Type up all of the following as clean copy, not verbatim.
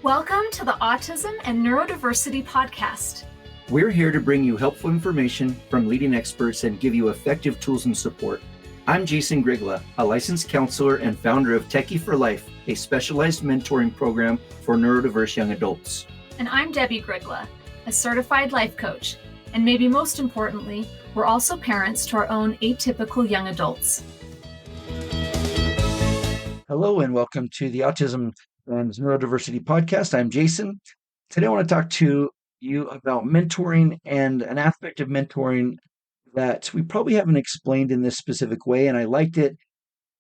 Welcome to the Autism and Neurodiversity Podcast. We're here to bring you helpful information from leading experts and give you effective tools and support. I'm Jason Grigla, a licensed counselor and founder of Techie for Life, a specialized mentoring program for neurodiverse young adults. And I'm Debbie Grigla, a certified life coach. And maybe most importantly, we're also parents to our own atypical young adults. Hello and welcome to the Autism and Neurodiversity Podcast. I'm Jason. Today I want to talk to you about mentoring and an aspect of mentoring that we probably haven't explained in this specific way, and I liked it.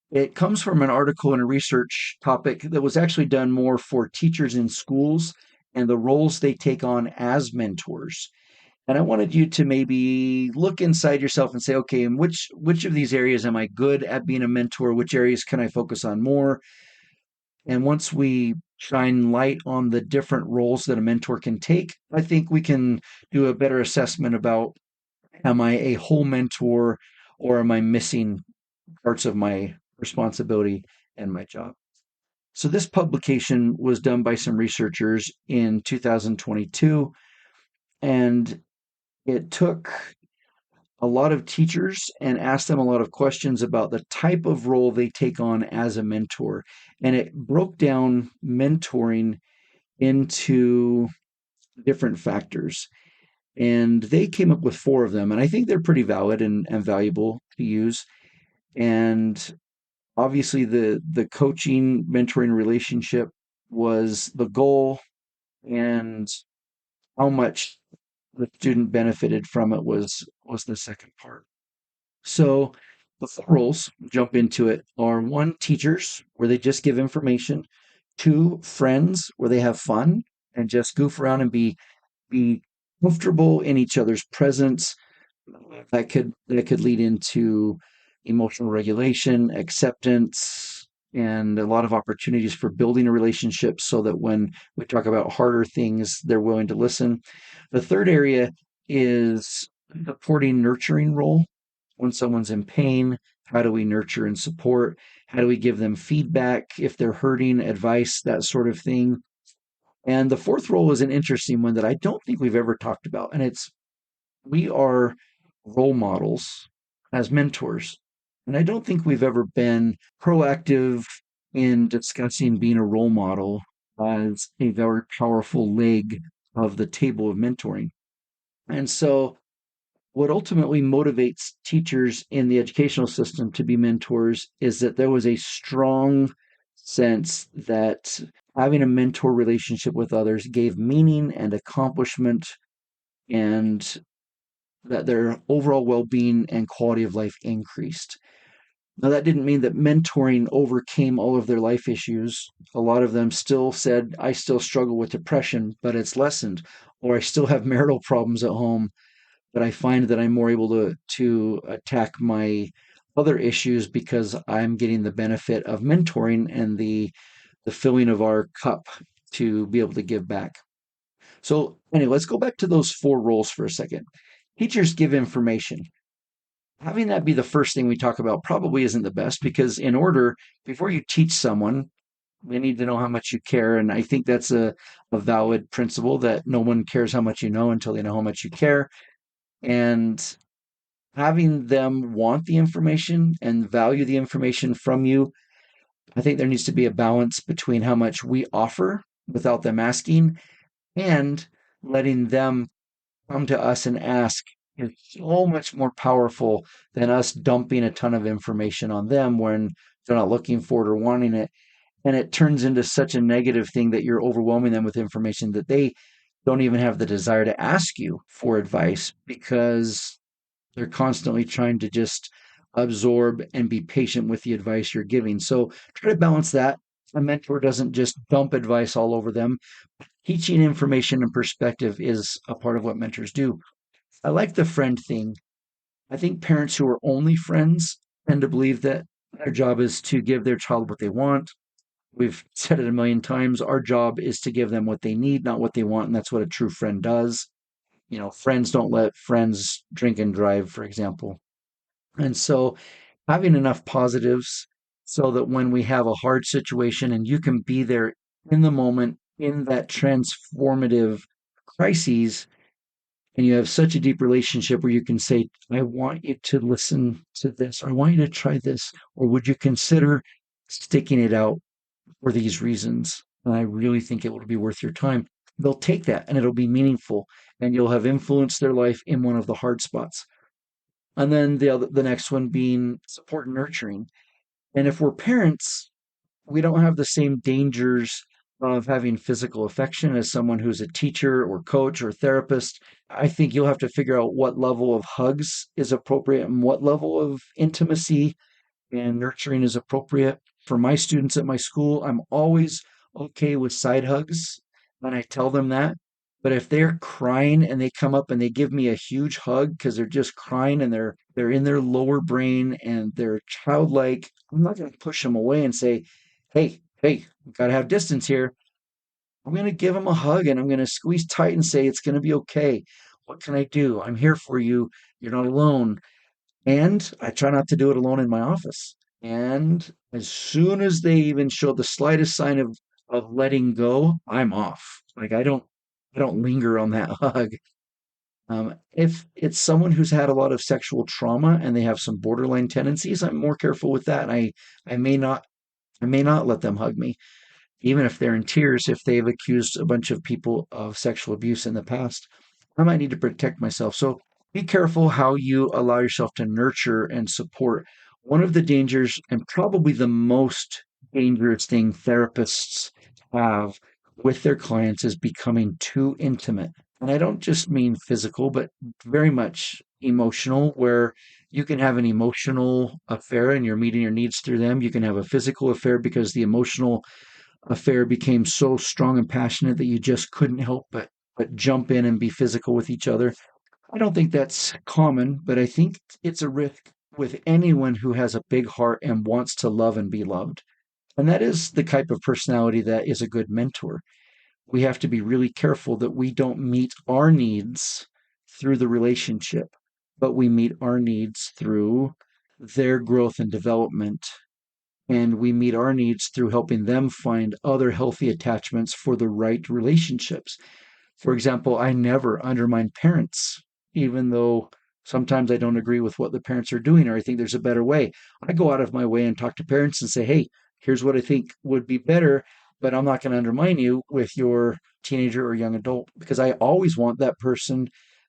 It comes from an article and a research topic that was actually done more for teachers in schools and the roles they take on as mentors. And I wanted you to maybe look inside yourself and say, okay, in which of these areas am I good at being a mentor? Which areas can I focus on more? And once we shine light on the different roles that a mentor can take, I think we can do a better assessment about, am I a whole mentor or am I missing parts of my responsibility and my job? So this publication was done by some researchers in 2022, and it took a lot of teachers and asked them a lot of questions about the type of role they take on as a mentor. And it broke down mentoring into different factors. And they came up with 4 of them. And I think they're pretty valid and valuable to use. And obviously the coaching mentoring relationship was the goal, and how much the student benefited from it was the second part. So the 4 roles, jump into it, are 1, teachers, where they just give information; 2, friends, where they have fun and just goof around and be comfortable in each other's presence. That could lead into emotional regulation, acceptance, and a lot of opportunities for building a relationship so that when we talk about harder things, they're willing to listen. The third area is supporting, nurturing role. When someone's in pain, how do we nurture and support? How do we give them feedback if they're hurting, advice, that sort of thing? And the 4th role is an interesting one that I don't think we've ever talked about. And it's, we are role models as mentors. And I don't think we've ever been proactive in discussing being a role model as a very powerful leg of the table of mentoring. And so what ultimately motivates teachers in the educational system to be mentors is that there was a strong sense that having a mentor relationship with others gave meaning and accomplishment, and that their overall well-being and quality of life increased. Now, that didn't mean that mentoring overcame all of their life issues. A lot of them still said, I still struggle with depression, but it's lessened, or I still have marital problems at home, but I find that I'm more able to attack my other issues because I'm getting the benefit of mentoring and the filling of our cup to be able to give back. So anyway, let's go back to those 4 roles for a second. Teachers give information. Having that be the first thing we talk about probably isn't the best, because before you teach someone, they need to know how much you care. And I think that's a valid principle, that no one cares how much you know until they know how much you care. And having them want the information and value the information from you, I think there needs to be a balance between how much we offer without them asking, and letting them come to us and ask is so much more powerful than us dumping a ton of information on them when they're not looking for it or wanting it. And it turns into such a negative thing that you're overwhelming them with information that they don't even have the desire to ask you for advice, because they're constantly trying to just absorb and be patient with the advice you're giving. So try to balance that. A mentor doesn't just dump advice all over them. Teaching information and perspective is a part of what mentors do. I like the friend thing. I think parents who are only friends tend to believe that their job is to give their child what they want. We've said it a million times. Our job is to give them what they need, not what they want. And that's what a true friend does. Friends don't let friends drink and drive, for example. And so having enough positives so that when we have a hard situation and you can be there in the moment in that transformative crises, and you have such a deep relationship where you can say, I want you to listen to this, or I want you to try this, or would you consider sticking it out for these reasons? And I really think it will be worth your time. They'll take that and it'll be meaningful, and you'll have influenced their life in one of the hard spots. And then the next one being support and nurturing. And if we're parents, we don't have the same dangers of having physical affection as someone who's a teacher or coach or therapist. I think you'll have to figure out what level of hugs is appropriate and what level of intimacy and nurturing is appropriate. For my students at my school, I'm always okay with side hugs, and I tell them that. But if they're crying and they come up and they give me a huge hug because they're just crying and they're in their lower brain and they're childlike, I'm not going to push them away and say, hey, we got to have distance here. I'm going to give them a hug and I'm going to squeeze tight and say, it's going to be okay. What can I do? I'm here for you. You're not alone. And I try not to do it alone in my office. And as soon as they even show the slightest sign of letting go, I'm off. Like I don't linger on that hug. If it's someone who's had a lot of sexual trauma and they have some borderline tendencies, I'm more careful with that. And I may not I may not let them hug me, even if they're in tears, if they've accused a bunch of people of sexual abuse in the past. I might need to protect myself. So be careful how you allow yourself to nurture and support. One of the dangers, and probably the most dangerous thing therapists have with their clients, is becoming too intimate. And I don't just mean physical, but very much emotional, where you can have an emotional affair and you're meeting your needs through them. You can have a physical affair because the emotional affair became so strong and passionate that you just couldn't help but jump in and be physical with each other. I don't think that's common, but I think it's a risk with anyone who has a big heart and wants to love and be loved. And that is the type of personality that is a good mentor. We have to be really careful that we don't meet our needs through the relationship, but we meet our needs through their growth and development, and we meet our needs through helping them find other healthy attachments for the right relationships. For example, I never undermine parents, even though sometimes I don't agree with what the parents are doing or I think there's a better way. I go out of my way and talk to parents and say, hey, here's what I think would be better, but I'm not going to undermine you with your teenager or young adult, because I always want that person,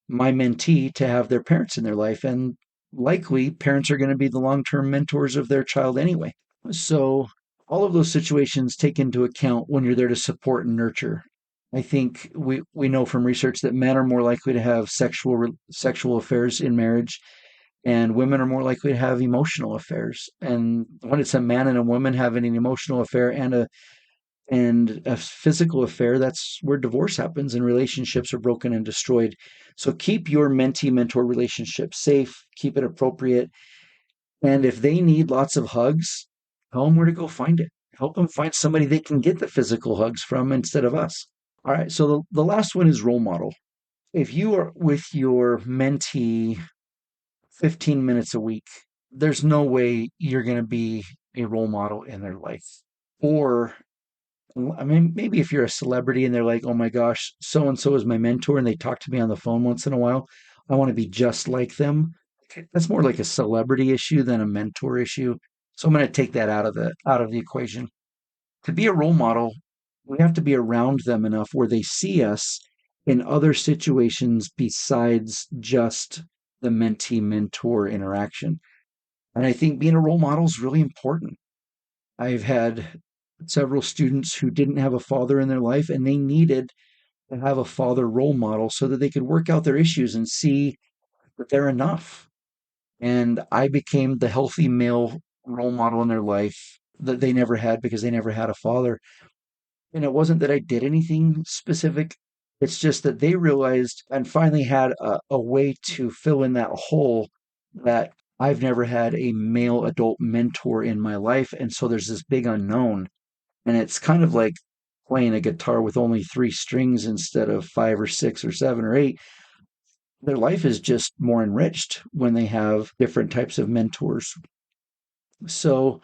my mentee, to have their parents in their life. And likely parents are going to be the long-term mentors of their child anyway. So all of those situations take into account when you're there to support and nurture. I think we know from research that men are more likely to have sexual affairs in marriage, and women are more likely to have emotional affairs. And when it's a man and a woman having an emotional affair and a physical affair, that's where divorce happens and relationships are broken and destroyed. So keep your mentee mentor relationship safe, keep it appropriate, and if they need lots of hugs, tell them where to go find it. Help them find somebody they can get the physical hugs from instead of us. All right. So the last one is role model. If you are with your mentee 15 minutes a week, there's no way you're going to be a role model in their life. Or, I mean, maybe if you're a celebrity and they're like, oh my gosh, so and so is my mentor, and they talk to me on the phone once in a while, I want to be just like them. That's more like a celebrity issue than a mentor issue. So I'm going to take that out of the equation. To be a role model, we have to be around them enough where they see us in other situations besides just the mentee mentor interaction. And I think being a role model is really important. I've had several students who didn't have a father in their life, and they needed to have a father role model so that they could work out their issues and see that they're enough. And I became the healthy male role model in their life that they never had because they never had a father. And it wasn't that I did anything specific. It's just that they realized and finally had a way to fill in that hole, that I've never had a male adult mentor in my life. And so there's this big unknown. And it's kind of like playing a guitar with only three strings instead of five or six or seven or eight. Their life is just more enriched when they have different types of mentors. So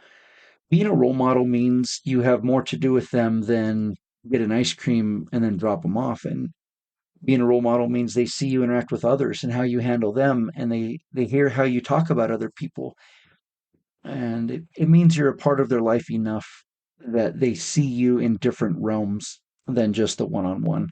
being a role model means you have more to do with them than get an ice cream and then drop them off. And being a role model means they see you interact with others and how you handle them, and they hear how you talk about other people. And it means you're a part of their life enough that they see you in different realms than just the one-on-one.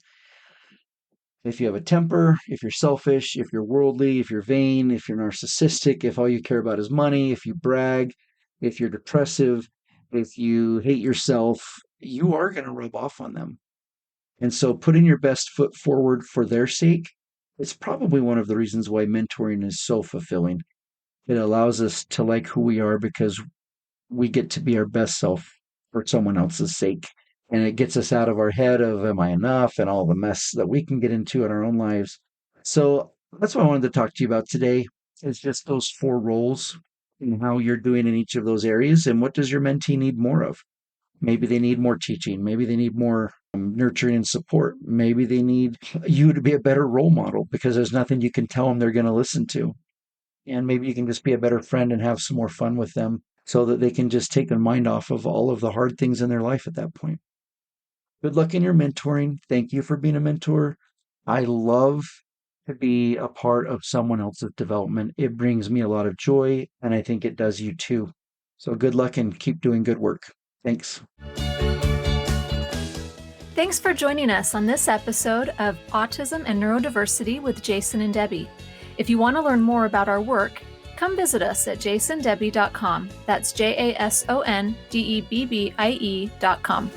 If you have a temper, if you're selfish, if you're worldly, if you're vain, if you're narcissistic, if all you care about is money, if you brag, if you're depressive, if you hate yourself, you are going to rub off on them. And so putting your best foot forward for their sake is probably one of the reasons why mentoring is so fulfilling. It allows us to like who we are because we get to be our best self for someone else's sake. And it gets us out of our head of, am I enough? And all the mess that we can get into in our own lives. So that's what I wanted to talk to you about today, is just those 4 roles and how you're doing in each of those areas. And what does your mentee need more of? Maybe they need more teaching. Maybe they need more nurturing and support. Maybe they need you to be a better role model because there's nothing you can tell them they're going to listen to. And maybe you can just be a better friend and have some more fun with them so that they can just take their mind off of all of the hard things in their life at that point. Good luck in your mentoring. Thank you for being a mentor. I love to be a part of someone else's development. It brings me a lot of joy, and I think it does you too. So good luck and keep doing good work. Thanks. Thanks for joining us on this episode of Autism and Neurodiversity with Jason and Debbie. If you want to learn more about our work, come visit us at jasondebbie.com. That's JASONDEBBIE.com.